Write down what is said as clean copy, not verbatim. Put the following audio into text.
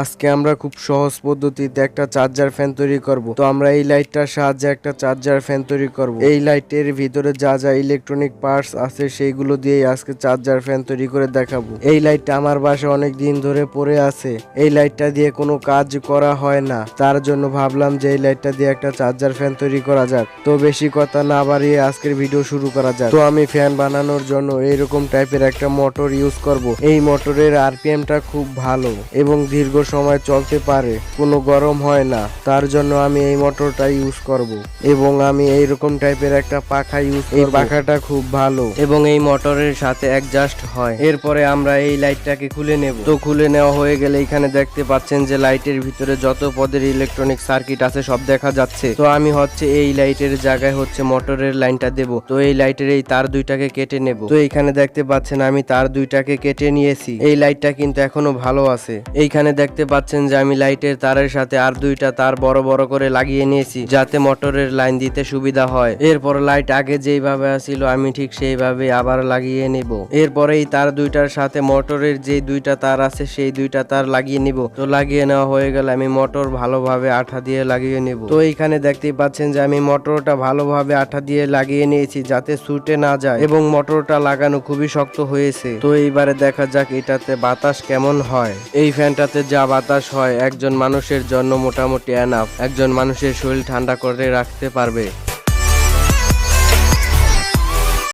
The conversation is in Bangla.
আজকে আমরা খুব সহজ পদ্ধতিতে একটা চার্জার ফ্যান তৈরি করব। তো আমরা এই লাইটটার সাহায্যে একটা চার্জার ফ্যান তৈরি করব। এই লাইটের ভিতরে যা যা ইলেকট্রনিক পার্টস আছে সেইগুলো দিয়েই আজকে চার্জার ফ্যান তৈরি করে দেখাবো। এই লাইটটা আমার বাসায় অনেক দিন ধরে পড়ে আছে। এই লাইটটা দিয়ে কোনো কাজ করা হয় না, তার জন্য ভাবলাম যে এই লাইটটা দিয়ে একটা চার্জার ফ্যান তৈরি করা যাক। তো বেশি কথা না বাড়িয়ে আজকের ভিডিও শুরু করা যাক। তো আমি ফ্যান বানানোর জন্য এইরকম টাইপের একটা মোটর ইউজ করব। এই মোটরের আরপিএমটা খুব ভালো এবং দীর্ঘ সময় চলতে পারে, কোনো গরম হয় না। তার জন্য আমি এই মোটরটা ইউজ করব এবং আমি এইরকম টাইপের একটা পাখা ইউজ করব। এই পাখাটা খুব ভালো এবং এই মোটরের সাথে অ্যাডজাস্ট হয়। এরপরে আমরা এই লাইটটাকে খুলে নেব। তো খুলে নেওয়া হয়ে গেলে এখানে দেখতে পাচ্ছেন যে লাইটের ভিতরে যত পদের ইলেকট্রনিক সার্কিট আছে সব দেখা যাচ্ছে। তো আমি এই লাইটের জায়গায় মোটরের লাইনটা দেব। তো এই লাইটের এই তার দুইটাকে কেটে নেব। তো এইখানে দেখতে পাচ্ছেন আমি তার দুইটাকে কেটে নিয়েছি। এই লাইটটা কিন্তু এখনো ভালো আছে। এইখানে দেখতে পাচ্ছেন যে আমি লাইটের তারের সাথে আর দুইটা তার বড় বড় করে লাগিয়ে নিয়েছি, যাতে মোটরের লাইন দিতে সুবিধা হয়। এরপর লাইট আগে যেইভাবে ছিল আমি ঠিক সেইভাবে আবার লাগিয়ে নেব। এরপরে এই তার দুইটার সাথে মোটরের যে দুইটা তার আছে সেই দুইটা তার লাগিয়ে নিব। তো লাগিয়ে নেওয়া হয়ে গেলে আমি মোটর ভালোভাবে আঠা দিয়ে লাগিয়ে নেব। তো এইখানে দেখতেই পাচ্ছেন যে আমি মোটরটা ভালোভাবে আঠা দিয়ে লাগিয়ে নিয়েছি, যাতে ছুটে না যায় এবং মোটরটা লাগানো খুবই শক্ত হয়েছে। তো এইবারে দেখা যাক এটাতে বাতাস কেমন হয়। এই ফ্যানটাতে যা বাতাস হয় একজন মানুষের জন্য মোটামুটি এনাফ, একজন মানুষের শরীর ঠান্ডা করে রাখতে পারবে।